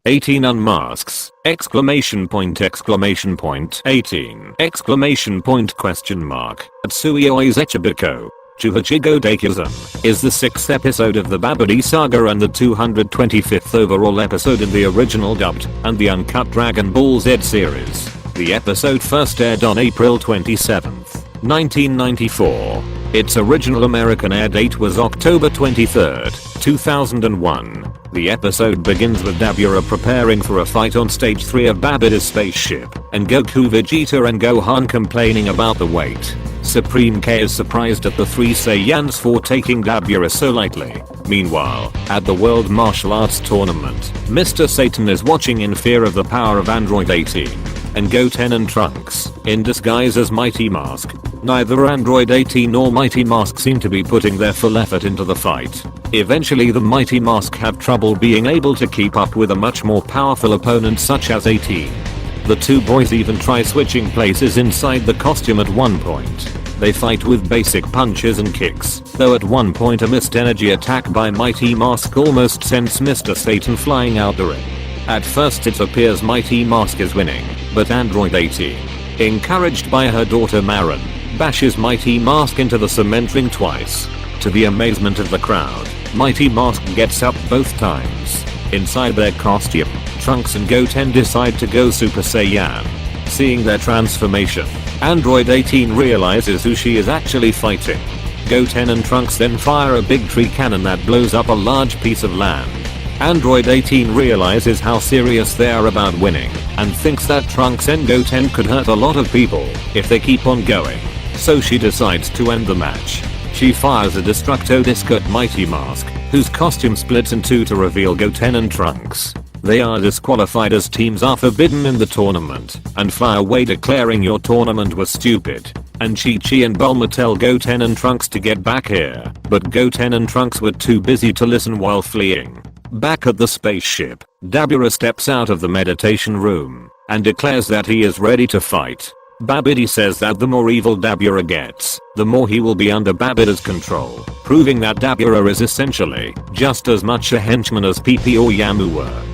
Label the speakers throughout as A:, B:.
A: 18 Unmasks, exclamation point 18, exclamation point question mark, Tsuyoi Chibikko, Jūhachigō Daikusen, is the 6th episode of the Babidi Saga and the 225th overall episode in the original dubbed and the uncut Dragon Ball Z series. The episode first aired on April 27, 1994. Its original American air date was October 23, 2001. The episode begins with Dabura preparing for a fight on stage 3 of Babidi's spaceship, and Goku, Vegeta and Gohan complaining about the weight. Supreme K is surprised at the 3 Saiyans for taking Dabura so lightly. Meanwhile, at the World Martial Arts Tournament, Mr. Satan is watching in fear of the power of Android 18. And Goten and Trunks, in disguise as Mighty Mask. Neither Android 18 nor Mighty Mask seem to be putting their full effort into the fight. Eventually the Mighty Mask have trouble being able to keep up with a much more powerful opponent such as 18. The two boys even try switching places inside the costume at one point. They fight with basic punches and kicks, though at one point a missed energy attack by Mighty Mask almost sends Mr. Satan flying out the ring. At first it appears Mighty Mask is winning, but Android 18, encouraged by her daughter Marin, bashes Mighty Mask into the cement ring twice. To the amazement of the crowd, Mighty Mask gets up both times. Inside their costume, Trunks and Goten decide to go Super Saiyan. Seeing their transformation, Android 18 realizes who she is actually fighting. Goten and Trunks then fire a big tree cannon that blows up a large piece of land. Android 18 realizes how serious they are about winning, and thinks that Trunks and Goten could hurt a lot of people if they keep on going. So she decides to end the match. She fires a Destructo Disc at Mighty Mask, whose costume splits in two to reveal Goten and Trunks. They are disqualified as teams are forbidden in the tournament, and fly away declaring your tournament was stupid. And Chi-Chi and Bulma tell Goten and Trunks to get back here, but Goten and Trunks were too busy to listen while fleeing. Back at the spaceship, Dabura steps out of the meditation room and declares that he is ready to fight. Babidi says that the more evil Dabura gets, the more he will be under Babidi's control, proving that Dabura is essentially just as much a henchman as PP or Yamu were.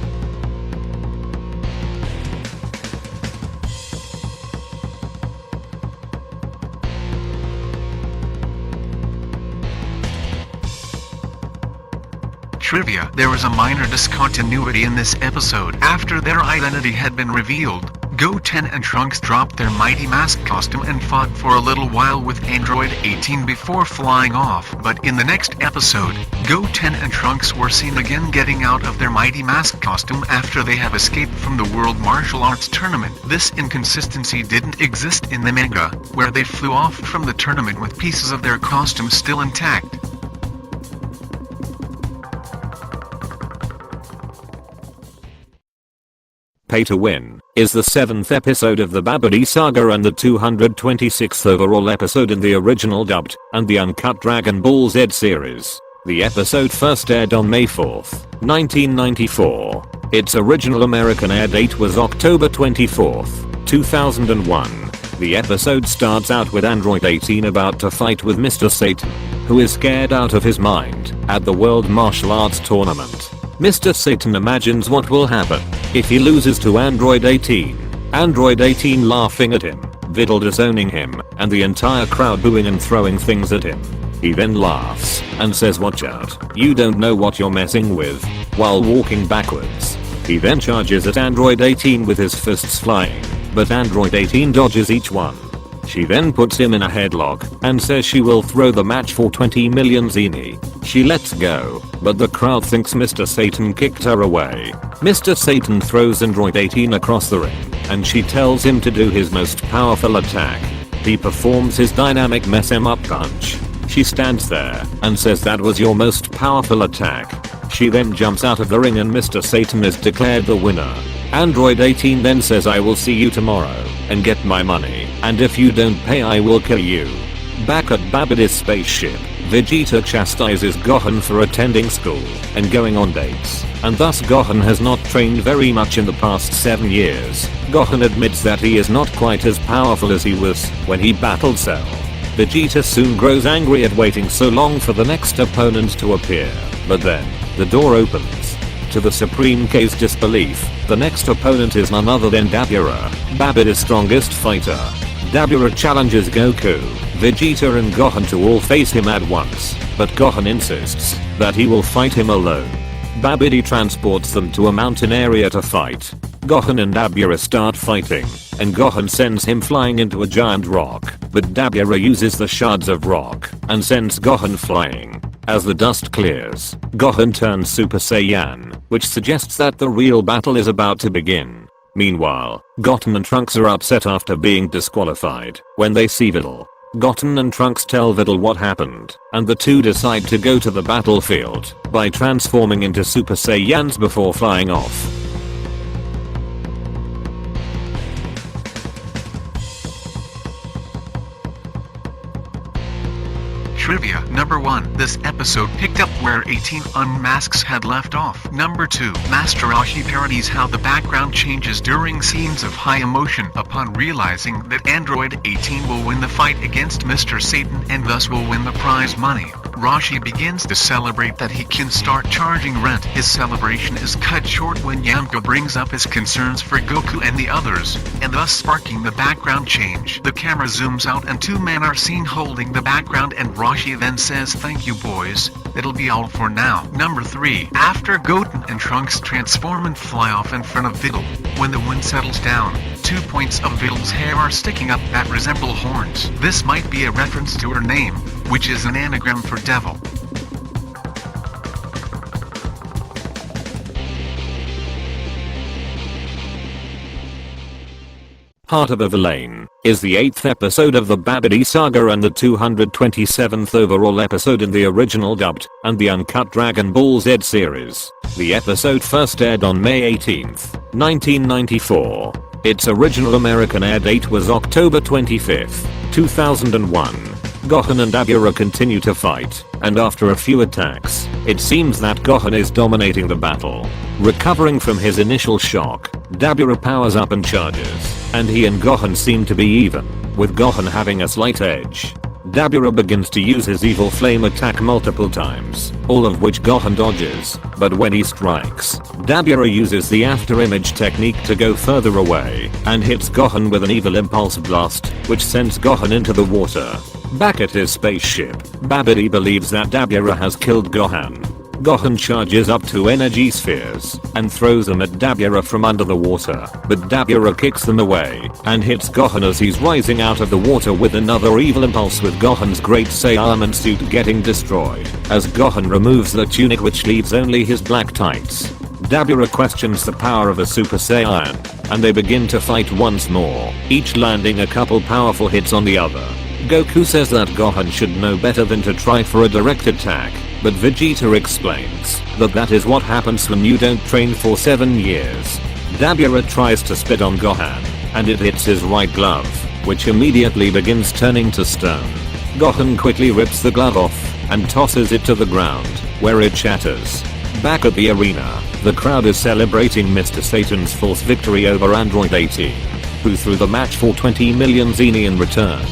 B: Trivia: there was a minor discontinuity in this episode. After their identity had been revealed, Goten and Trunks dropped their Mighty Mask costume and fought for a little while with Android 18 before flying off. But in the next episode, Goten and Trunks were seen again getting out of their Mighty Mask costume after they have escaped from the World Martial Arts Tournament. This inconsistency didn't exist in the manga, where they flew off from the tournament with pieces of their costume still intact.
A: Pay to Win is the 7th episode of the Babidi Saga and the 226th overall episode in the original dubbed and the uncut Dragon Ball Z series. The episode first aired on May 4, 1994. Its original American air date was October 24, 2001. The episode starts out with Android 18 about to fight with Mr. Satan, who is scared out of his mind at the World Martial Arts Tournament. Mr. Satan imagines what will happen if he loses to Android 18. Android 18 laughing at him, Vidal disowning him, and the entire crowd booing and throwing things at him. He then laughs and says, "Watch out, you don't know what you're messing with," while walking backwards. He then charges at Android 18 with his fists flying, but Android 18 dodges each one. She then puts him in a headlock and says she will throw the match for 20 million zeni. She lets go, but the crowd thinks Mr. Satan kicked her away. Mr. Satan throws Android 18 across the ring, and she tells him to do his most powerful attack. He performs his dynamic mess em up punch. She stands there and says that was your most powerful attack. She then jumps out of the ring and Mr. Satan is declared the winner. Android 18 then says, "I will see you tomorrow and get my money, and if you don't pay I will kill you." Back at Babidi's spaceship, Vegeta chastises Gohan for attending school and going on dates, and thus Gohan has not trained very much in the past 7 years. Gohan admits that he is not quite as powerful as he was when he battled Cell. Vegeta soon grows angry at waiting so long for the next opponent to appear, but then, the door opens. to the Supreme K's disbelief, the next opponent is none other than Dabura, Babidi's strongest fighter. Dabura challenges Goku, Vegeta and Gohan to all face him at once, but Gohan insists that he will fight him alone. Babidi transports them to a mountain area to fight. Gohan and Dabura start fighting, and Gohan sends him flying into a giant rock, but Dabura uses the shards of rock and sends Gohan flying. As the dust clears, Gohan turns Super Saiyan, which suggests that the real battle is about to begin. Meanwhile, Goten and Trunks are upset after being disqualified when they see Videl. Goten and Trunks tell Videl what happened, and the two decide to go to the battlefield by transforming into Super Saiyans before flying off.
B: Trivia. Number 1. This episode picked up where 18 Unmasks had left off. Number 2. Master Ashi parodies how the background changes during scenes of high emotion upon realizing that Android 18 will win the fight against Mr. Satan and thus will win the prize money. Rashi begins to celebrate that he can start charging rent. His celebration is cut short when Yamcha brings up his concerns for Goku and the others, and thus sparking the background change. The camera zooms out and two men are seen holding the background, and Rashi then says, "Thank you boys, it'll be all for now." Number 3. After Goten and Trunks transform and fly off in front of Videl, when the wind settles down, 2 points of Videl's hair are sticking up that resemble horns. This might be a reference to her name, which is an anagram for devil.
A: Heart of a Villain is the 8th episode of the Babidi Saga and the 227th overall episode in the original dubbed and the uncut Dragon Ball Z series. The episode first aired on May 18th, 1994. Its original American air date was October 25th, 2001. Gohan and Dabura continue to fight, and after a few attacks, it seems that Gohan is dominating the battle. Recovering from his initial shock, Dabura powers up and charges, and he and Gohan seem to be even, with Gohan having a slight edge. Dabura begins to use his evil flame attack multiple times, all of which Gohan dodges, but when he strikes, Dabura uses the after image technique to go further away, and hits Gohan with an evil impulse blast, which sends Gohan into the water. Back at his spaceship, Babidi believes that Dabura has killed Gohan. Gohan charges up 2 energy spheres and throws them at Dabura from under the water, but Dabura kicks them away and hits Gohan as he's rising out of the water with another evil impulse, with Gohan's great Saiyaman suit getting destroyed as Gohan removes the tunic, which leaves only his black tights. Dabura questions the power of a Super Saiyan, and they begin to fight once more, each landing a couple powerful hits on the other. Goku says that Gohan should know better than to try for a direct attack, but Vegeta explains that that is what happens when you don't train for 7 years. Dabura tries to spit on Gohan, and it hits his right glove, which immediately begins turning to stone. Gohan quickly rips the glove off and tosses it to the ground, where it shatters. Back at the arena, the crowd is celebrating Mr. Satan's false victory over Android 18, who threw the match for 20 million Zeni in return.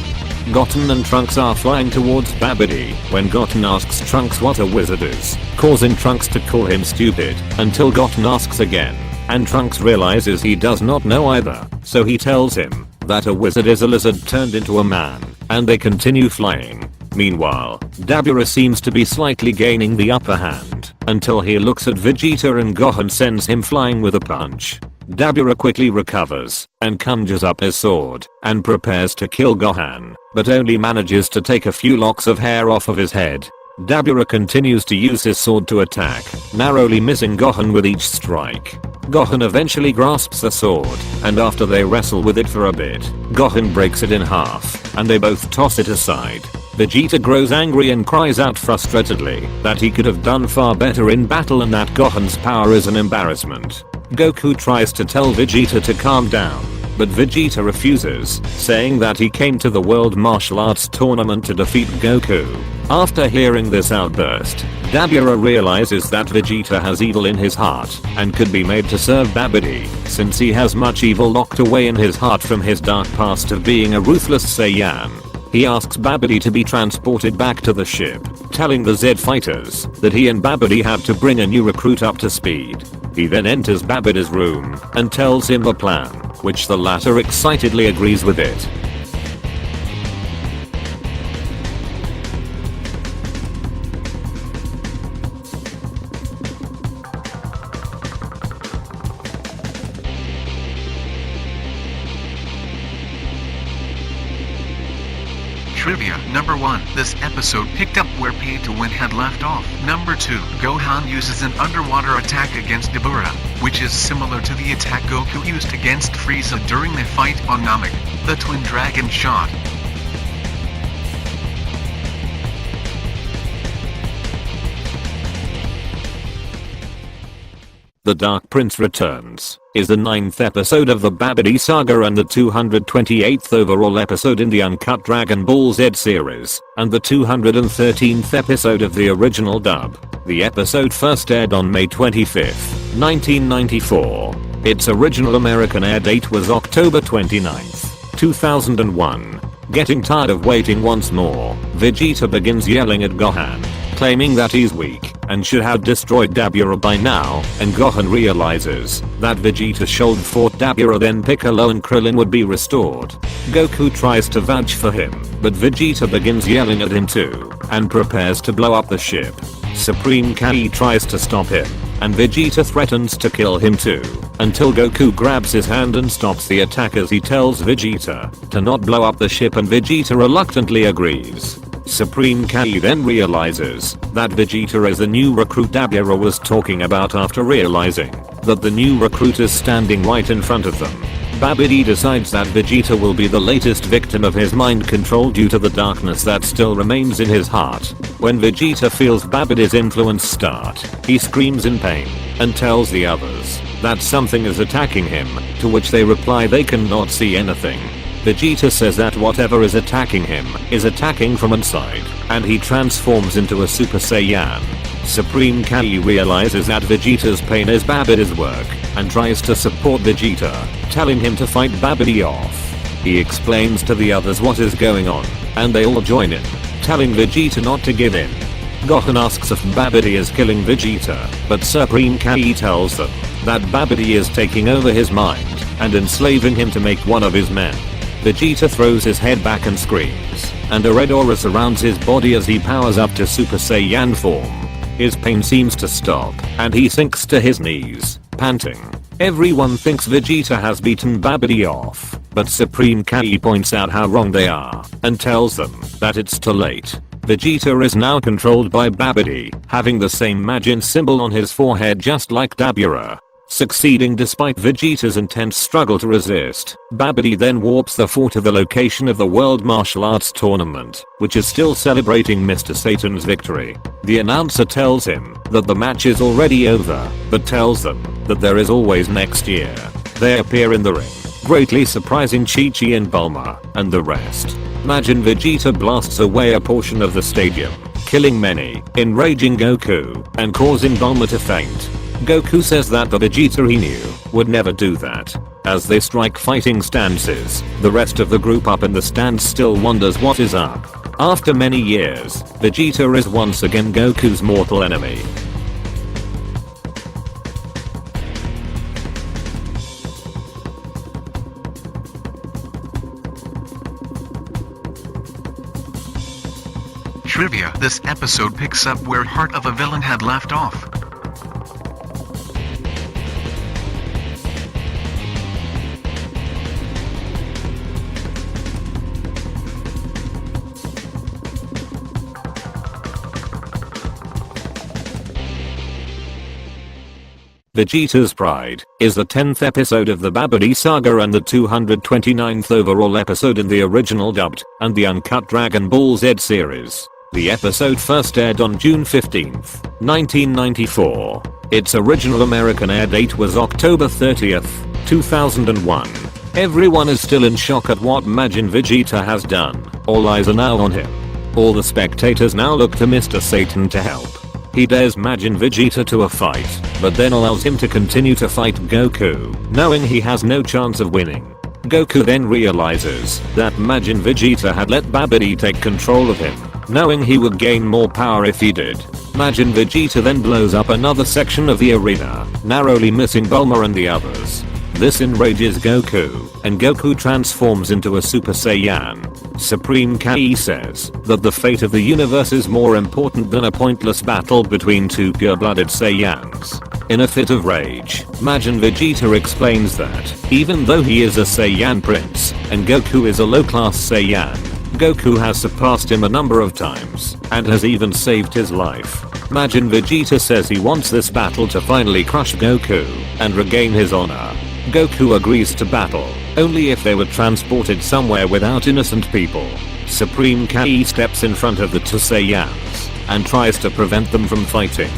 A: Goten and Trunks are flying towards Babidi when Goten asks Trunks what a wizard is, causing Trunks to call him stupid, until Goten asks again, and Trunks realizes he does not know either, so he tells him that a wizard is a lizard turned into a man, and they continue flying. Meanwhile, Dabura seems to be slightly gaining the upper hand, until he looks at Vegeta and Gohan sends him flying with a punch. Dabura quickly recovers and conjures up his sword and prepares to kill Gohan, but only manages to take a few locks of hair off of his head. Dabura continues to use his sword to attack, narrowly missing Gohan with each strike. Gohan eventually grasps the sword, and after they wrestle with it for a bit, Gohan breaks it in half, and they both toss it aside. Vegeta grows angry and cries out frustratedly that he could have done far better in battle and that Gohan's power is an embarrassment. Goku tries to tell Vegeta to calm down, but Vegeta refuses, saying that he came to the World Martial Arts Tournament to defeat Goku. After hearing this outburst, Dabura realizes that Vegeta has evil in his heart and could be made to serve Babidi, since he has much evil locked away in his heart from his dark past of being a ruthless Saiyan. He asks Babidi to be transported back to the ship, telling the Z fighters that he and Babidi had to bring a new recruit up to speed. He then enters Babidi's room and tells him the plan, which the latter excitedly agrees with it.
B: Trivia. Number 1. This episode picked up where Pay-to-Win had left off. Number 2. Gohan uses an underwater attack against Dabura, which is similar to the attack Goku used against Frieza during the fight on Namek, the Twin Dragon shot.
A: The Dark Prince Returns is the 9th episode of the Babidi Saga and the 228th overall episode in the Uncut Dragon Ball Z series, and the 213th episode of the original dub. The episode first aired on May 25, 1994. Its original American air date was October 29, 2001. Getting tired of waiting once more, Vegeta begins yelling at Gohan, claiming that he's weak and should have destroyed Dabura by now, and Gohan realizes that Vegeta should fought Dabura, then Piccolo and Krillin would be restored. Goku tries to vouch for him, but Vegeta begins yelling at him too, and prepares to blow up the ship. Supreme Kai tries to stop him, and Vegeta threatens to kill him too, until Goku grabs his hand and stops the attack as he tells Vegeta to not blow up the ship, and Vegeta reluctantly agrees. Supreme Kai then realizes that Vegeta is the new recruit Dabura was talking about after realizing that the new recruit is standing right in front of them. Babidi decides that Vegeta will be the latest victim of his mind control due to the darkness that still remains in his heart. When Vegeta feels Babidi's influence start, he screams in pain and tells the others that something is attacking him, to which they reply they cannot see anything. Vegeta says that whatever is attacking him is attacking from inside, and he transforms into a Super Saiyan. Supreme Kai realizes that Vegeta's pain is Babidi's work, and tries to support Vegeta, telling him to fight Babidi off. He explains to the others what is going on, and they all join in, telling Vegeta not to give in. Gohan asks if Babidi is killing Vegeta, but Supreme Kai tells them that Babidi is taking over his mind and enslaving him to make one of his men. Vegeta throws his head back and screams, and a red aura surrounds his body as he powers up to Super Saiyan form. His pain seems to stop, and he sinks to his knees, panting. Everyone thinks Vegeta has beaten Babidi off, but Supreme Kai points out how wrong they are, and tells them that it's too late. Vegeta is now controlled by Babidi, having the same Majin symbol on his forehead just like Dabura. Succeeding despite Vegeta's intense struggle to resist, Babidi then warps the 4 to the location of the World Martial Arts Tournament, which is still celebrating Mr. Satan's victory. The announcer tells him that the match is already over, but tells them that there is always next year. They appear in the ring, greatly surprising Chi-Chi and Bulma, and the rest. Majin Vegeta blasts away a portion of the stadium, killing many, enraging Goku, and causing Bulma to faint. Goku says that the Vegeta he knew would never do that. As they strike fighting stances, the rest of the group up in the stands still wonders what is up. After many years, Vegeta is once again Goku's mortal enemy.
B: Trivia. This episode picks up where Heart of a Villain had left off.
A: Vegeta's Pride is the 10th episode of the Babidi Saga and the 229th overall episode in the original dubbed and the uncut Dragon Ball Z series. The episode first aired on June 15, 1994. Its original American air date was October 30, 2001. Everyone is still in shock at what Majin Vegeta has done. All eyes are now on him. All the spectators now look to Mr. Satan to help. He dares Majin Vegeta to a fight, but then allows him to continue to fight Goku, knowing he has no chance of winning. Goku then realizes that Majin Vegeta had let Babidi take control of him, knowing he would gain more power if he did. Majin Vegeta then blows up another section of the arena, narrowly missing Bulma and the others. This enrages Goku, and Goku transforms into a Super Saiyan. Supreme Kai says that the fate of the universe is more important than a pointless battle between two pure-blooded Saiyans. In a fit of rage, Majin Vegeta explains that, even though he is a Saiyan prince, and Goku is a low-class Saiyan, Goku has surpassed him a number of times, and has even saved his life. Majin Vegeta says he wants this battle to finally crush Goku, and regain his honor. Goku agrees to battle, only if they were transported somewhere without innocent people. Supreme Kai steps in front of the two Saiyans, and tries to prevent them from fighting.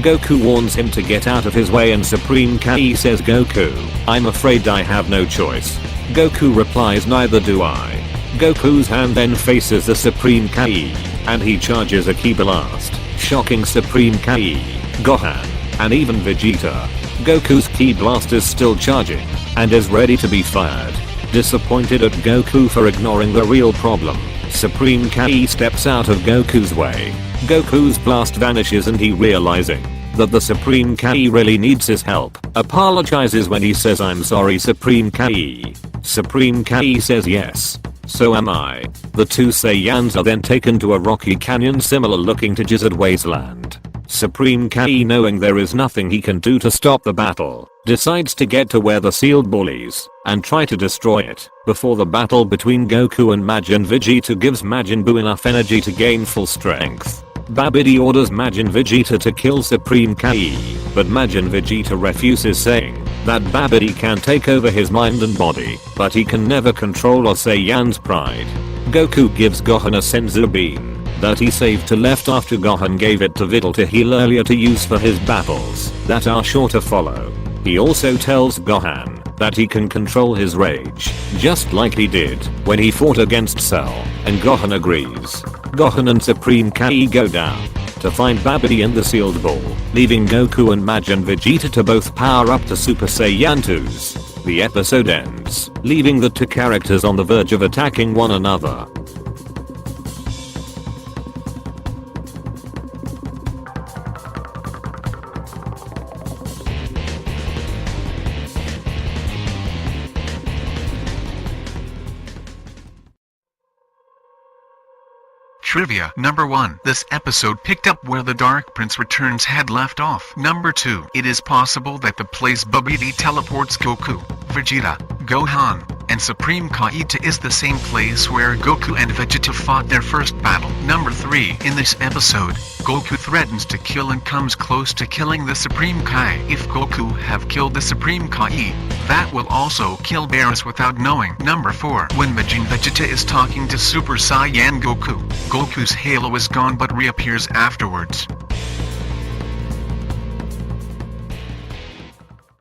A: Goku warns him to get out of his way and Supreme Kai says, "Goku, I'm afraid I have no choice." Goku replies, "Neither do I." Goku's hand then faces the Supreme Kai, and he charges a Ki Blast, shocking Supreme Kai, Gohan, and even Vegeta. Goku's Ki Blast is still charging, and is ready to be fired. Disappointed at Goku for ignoring the real problem, Supreme Kai steps out of Goku's way. Goku's blast vanishes and he, realizing that the Supreme Kai really needs his help, apologizes when he says, "I'm sorry, Supreme Kai." Supreme Kai says, "Yes, so am I." The two Saiyans are then taken to a rocky canyon similar looking to Gizzard Wasteland. Supreme Kai, knowing there is nothing he can do to stop the battle, decides to get to where the sealed ball is, and try to destroy it, before the battle between Goku and Majin Vegeta gives Majin Buu enough energy to gain full strength. Babidi orders Majin Vegeta to kill Supreme Kai, but Majin Vegeta refuses, saying that Babidi can take over his mind and body, but he can never control a Saiyan's pride. Goku gives Gohan a Senzu Bean that he saved to left after Gohan gave it to Videl to heal earlier to use for his battles that are sure to follow. He also tells Gohan that he can control his rage, just like he did when he fought against Cell, and Gohan agrees. Gohan and Supreme Kai go down to find Babidi and the sealed ball, leaving Goku and Majin Vegeta to both power up to Super Saiyan 2s. The episode ends, leaving the two characters on the verge of attacking one another.
B: Trivia. Number 1. This episode picked up where the Dark Prince Returns had left off. Number 2. It is possible that the place Babidi teleports Goku, Vegeta, Gohan, and Supreme Kai to is the same place where Goku and Vegeta fought their first battle. Number 3. In this episode, Goku threatens to kill and comes close to killing the Supreme Kai. If Goku have killed the Supreme Kai, that will also kill Barris without knowing. Number 4. When Majin Vegeta is talking to Super Saiyan Goku, Goku's halo is gone but reappears afterwards.